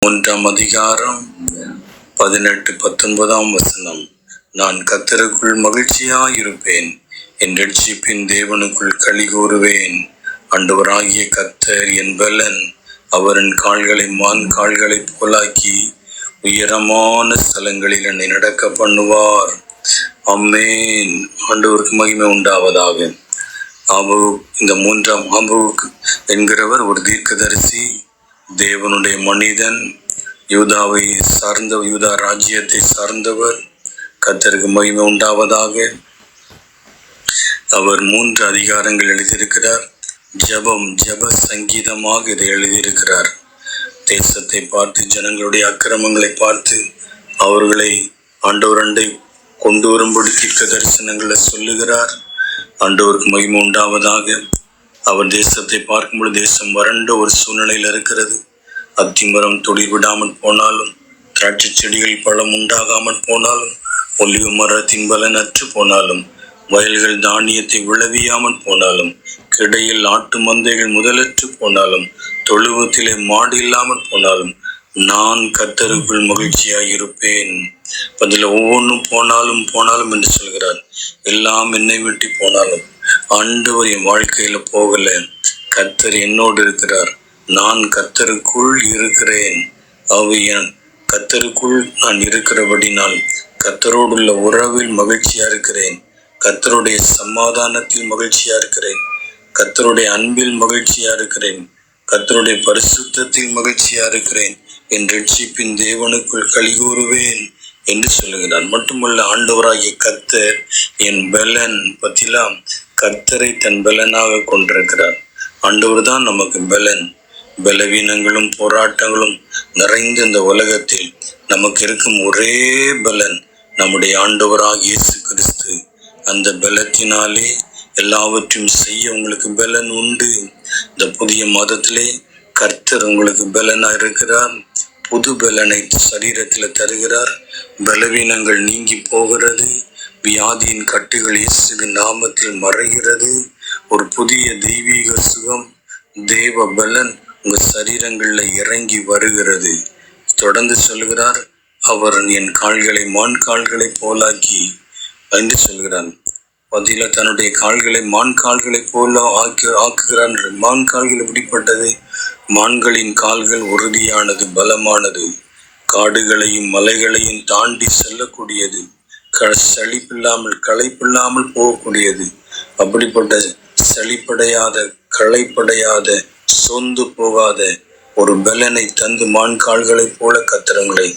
1 அதிகாரம் 18-19 நான் கர்த்தருக்குள் மகிழ்ச்சியாயிருப்பேன், என் இரட்சிப்பின் தேவனுக்குள் களி கூறுவேன். ஆண்டவராகிய கர்த்தர் என் பலன், அவர் என் கால்களை மான் கால்களைப் போலாக்கி உயரமான ஸ்தலங்களில் என்னை நடக்க பண்ணுவார். ஆமென். ஆண்டவருக்கு மகிமை உண்டாவதாக. இந்த 3 ஆபகுக் என்கிறவர் ஒரு தீர்க்கதரிசி, தேவனுடைய மனிதன், யூதாவை சார்ந்த யூதா ராஜ்யத்தை சார்ந்தவர். கர்த்தருக்கு மகிமை உண்டாவதாக. அவர் 3 அதிகாரங்கள் எழுதியிருக்கிறார். ஜெப சங்கீதமாக இதை எழுதியிருக்கிறார். தேசத்தை பார்த்து, ஜனங்களுடைய அக்கிரமங்களை பார்த்து அவர்களை ஆண்டவரண்டை கொண்டு வரும்படி தீர்க்க தரிசனங்களை சொல்லுகிறார். ஆண்டவருக்கு மகிமை உண்டாவதாக. அவர் தேசத்தை பார்க்கும்போது தேசம் வறண்ட ஒரு சூழ்நிலையில் இருக்கிறது. அத்திமரம் துளிர் விடாமல் போனாலும், திராட்சை செடிகள் பழம் உண்டாகாமல் போனாலும், ஒலிவு மரத்தின் பலனற்று போனாலும், வயல்கள் தானியத்தை விளைவியாமல் போனாலும், கிடையில் ஆட்டு மந்தைகள் முதலற்று போனாலும், தொழுவத்திலே மாடு இல்லாமல் போனாலும், நான் கர்த்தருக்குள் மகிழ்ச்சியாயிருப்பேன். அதில் ஒவ்வொன்றும் போனாலும் என்று சொல்கிறார். எல்லாம் என்னை விட்டு போனாலும் ஆண்டவர் என் வாழ்க்கையில போகல. கர்த்தர் என்னோடு இருக்கிறார். நான் கர்த்தருக்குள் இருக்கிறேன். கர்த்தருக்குள் நான் இருக்கிறபடினால் கர்த்தரோடுள்ள உறவில் மகிழ்ச்சியா இருக்கிறேன். கர்த்தருடைய சமாதானத்தில் மகிழ்ச்சியா இருக்கிறேன். கர்த்தருடைய அன்பில் மகிழ்ச்சியா இருக்கிறேன். கர்த்தருடைய பரிசுத்தத்தில் மகிழ்ச்சியா இருக்கிறேன். என் இரட்சிப்பின் தேவனுக்குள் களி கூறுவேன் என்று சொல்லுகிறார். மட்டுமல்ல, ஆண்டவராகிய கர்த்தர் என் பலன் பத்திலாம் கர்த்தரை தன் பலனாக கொண்டிருக்கிறார். ஆண்டவர் தான் நமக்கு பலன். பலவீனங்களும் போராட்டங்களும் நிறைந்த இந்த உலகத்தில் நமக்கு இருக்கும் ஒரே பலன் நம்முடைய ஆண்டவராகிய இயேசு கிறிஸ்து. அந்த பலத்தினாலே எல்லாவற்றையும் செய்ய உங்களுக்கு பலன் உண்டு. இந்த புதிய மாதத்திலே கர்த்தர் உங்களுக்கு பலனா இருக்கிறார். புது பலனை சரீரத்தில் தருகிறார். பலவீனங்கள் நீங்கி போகிறது. வியாதியின் கட்டுகள் இயேசுவின் நாமத்தில் மறைகிறது. ஒரு புதிய தெய்வீக சுகம், தேவ பலன் உங்க சரீரங்கள்ல இறங்கி வருகிறது. தொடர்ந்து சொல்கிறார், அவர் என் கால்களை மான் கால்களை போலாக்கி என்று சொல்கிறான். பதில தன்னுடைய கால்களை மான் கால்களை போல ஆக்குகிறான். மான் கால்கள் எப்படிப்பட்டது? மான்களின் கால்கள் உறுதியானது, பலமானது, காடுகளையும் மலைகளையும் தாண்டி செல்லக்கூடியது, களைப்பில்லாமல் போகக்கூடியது. அப்படிப்பட்ட செழிப்படையாத, களைப்படையாத, சொந்து போகாத ஒரு பலனை தந்து மான் கால்களை போல கத்திரங்களை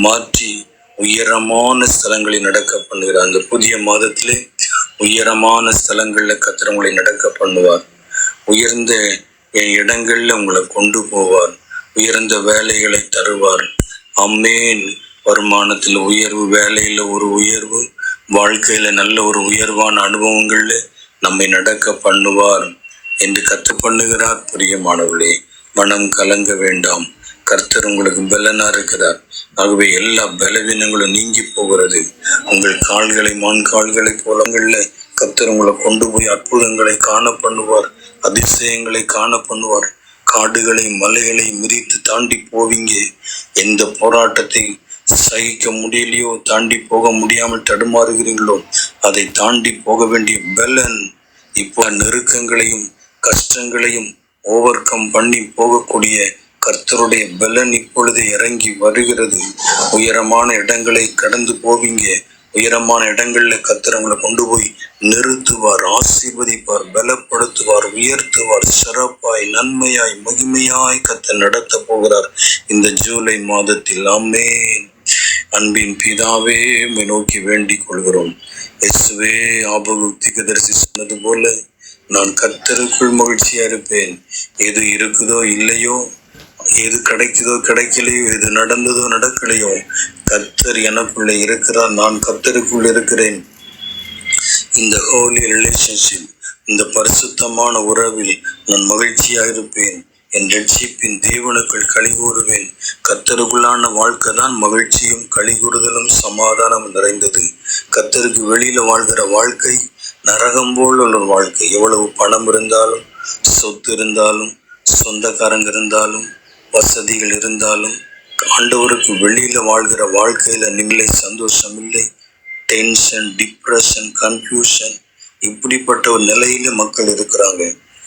மாற்றி உயரமான ஸ்தலங்களில் நடக்க பண்ணுகிறார். அந்த புதிய மாதத்திலே உயரமான ஸ்தலங்கள்ல கத்திரங்களை நடக்க பண்ணுவார். உயர்ந்த இடங்கள்ல உங்களை கொண்டு போவார். உயர்ந்த வேலைகளை தருவார். ஆமென். வருமானத்தில் உயர்வு, வேலையில ஒரு உயர்வு, வாழ்க்கையில நல்ல ஒரு உயர்வான அனுபவங்கள்ல நம்மை நடக்க பண்ணுவார் என்று கத்து பண்ணுகிறார். பிரியமானவர்களே, மனம் கலங்க வேண்டாம். கர்த்தர் உங்களுக்கு பலனா இருக்கிறார். ஆகவே எல்லா பலவீனங்களும் நீங்கி போகிறது. உங்கள் கால்களை மான் கால்களை போலங்கள்ல கர்த்தர் உங்களை கொண்டு போய் அற்புதங்களை காண பண்ணுவார். அதிசயங்களை காண பண்ணுவார். காடுகளை மலைகளை மிதித்து தாண்டி போவீங்க. எந்த போராட்டத்தை சகிக்க முடியலையோ, தாண்டி போக முடியாமல் தடுமாறுகிறீங்களோ, அதை தாண்டி போக வேண்டிய பலன் இப்போ நெருக்கங்களையும் கஷ்டங்களையும் ஓவர் கம் பண்ணி போகக்கூடிய கர்த்தருடைய பலன் இப்பொழுது இறங்கி வருகிறது. உயரமான இடங்களை கடந்து போவீங்க. உயரமான இடங்கள்ல கர்த்தர் உங்களை கொண்டு போய் நிறுத்துவார், ஆசீர்வதிப்பார், பலப்படுத்துவார், உயர்த்துவார். சிறப்பாய், நன்மையாய், மகிமையாய் கர்த்தர் நடத்த போகிறார் இந்த ஜூலை மாதத்தில். ஆமென். அன்பின் பிதாவே, உம்மை நோக்கி வேண்டிக் கொள்கிறோம். இயேசுவே, ஆபகுக் தீர்க்கதரிசி சொன்னது போல நான் கர்த்தருக்குள் மகிழ்ச்சியா இருப்பேன். எது இருக்குதோ இல்லையோ, எது கிடைக்குதோ கிடைக்கலையோ, எது நடந்ததோ நடக்கலையோ, கர்த்தர் எனக்குள்ள இருக்கிறார். நான் கர்த்தருக்குள் இருக்கிறேன். இந்த ஹோலி ரிலேஷன்ஷிப், இந்த பரிசுத்தமான உறவில் நான் மகிழ்ச்சியாக இருப்பேன். என் இரட்சிப்பின் தேவனுக்குள் களி கூறுவேன். கர்த்தருக்குள்ளான வாழ்க்கை தான் மகிழ்ச்சியும் களிகூறுதலும் சமாதானம் நிறைந்தது. கர்த்தருக்கு வெளியில வாழ்கிற வாழ்க்கை நரகம் போல் உள்ள வாழ்க்கை. எவ்வளவு பணம் இருந்தாலும், சொத்து இருந்தாலும், சொந்தக்காரங்க இருந்தாலும், வசதிகள் இருந்தாலும், ஆண்டவருக்கு வெளியில வாழ்கிற வாழ்க்கையில நிலை, சந்தோஷம் இல்லை, டென்ஷன், டிப்ரெஷன், கன்ஃபியூஷன், இப்படிப்பட்ட ஒரு நிலையில மக்கள் இருக்கிறாங்க.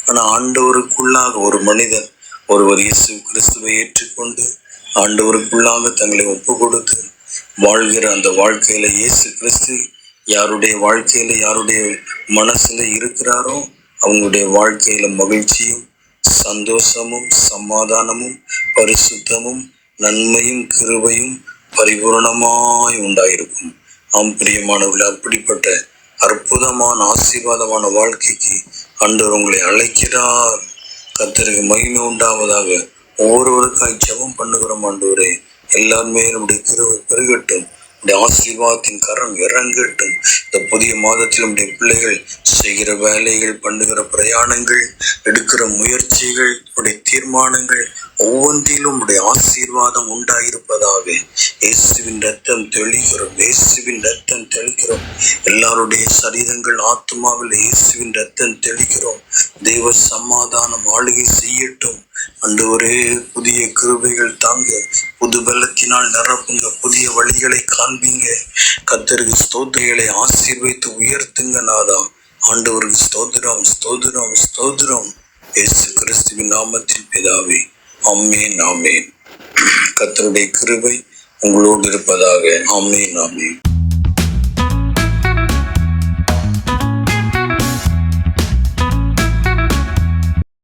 ஆனா ஆண்டவருக்குள்ளாக ஒரு மனிதன் ஒருவர் இயேசு கிறிஸ்துவை ஏற்றுக்கொண்டு ஆண்டவருக்குள்ளாக தங்களை ஒப்பு கொடுத்து வாழ்கிற அந்த வாழ்க்கையில இயேசு கிறிஸ்து யாருடைய வாழ்க்கையில, யாருடைய மனசுல இருக்கிறாரோ அவங்களுடைய வாழ்க்கையில மகிழ்ச்சியும், சந்தோஷமும், சமாதானமும், பரிசுத்தமும், நன்மையும், கிருபையும் பரிபூரணமாய் உண்டாயிருக்கும். பிரியமானவர்களே, அப்படிப்பட்ட அற்புதமான ஆசீர்வாதமான வாழ்க்கைக்கு ஆண்டவர் உங்களை அழைக்கிறார். கர்த்தருக்கு மகிமை உண்டாவதாக. ஒவ்வொருவருக்காய் ஜெபம் பண்ணுகிறோம். ஆண்டவரே, எல்லாருமே நம்முடைய கிருபை பெருகட்டும், நம்முடைய ஆசீர்வாதத்தின் கரம் இறங்கட்டும். இந்த புதிய மாதத்தில் நம்முடைய பிள்ளைகள் செய்கிற வேலைகள், பண்ணுகிற பிரயாணங்கள், எடுக்கிற முயற்சிகள், நம்முடைய தீர்மானங்கள் ஒவ்வொன்றிலும் உடைய ஆசீர்வாதம் உண்டாயிருப்பதாக இயேசுவின் ரத்தம் தெளிக்கிறோம், இயேசுவின் ரத்தம் தெளிக்கிறோம். எல்லாருடைய சரீரங்கள், ஆத்மாவில் இயேசுவின் ரத்தம் தெளிக்கிறோம். தெய்வ சமாதானம் ஆளுகை செய்யட்டும். ஆண்டவரே, புதிய கிருபைகள் தாங்க, புது பலத்தினால் நிரப்புங்க, புதிய வழிகளை காண்பீங்க. கர்த்தருக்கு ஸ்தோத்திரங்களை ஆசீர்வைத்து உயர்த்துங்க நாதா. ஆண்டவருக்கு ஸ்தோத்திரம், ஸ்தோத்திரம், ஸ்தோத்திரம். இயேசு கிறிஸ்துவின் நாமத்தில் பிதாவே, ஆமென், ஆமென். கர்த்தருடைய கிருபை உங்களோடு இருப்பதாக. ஆமென், ஆமென்.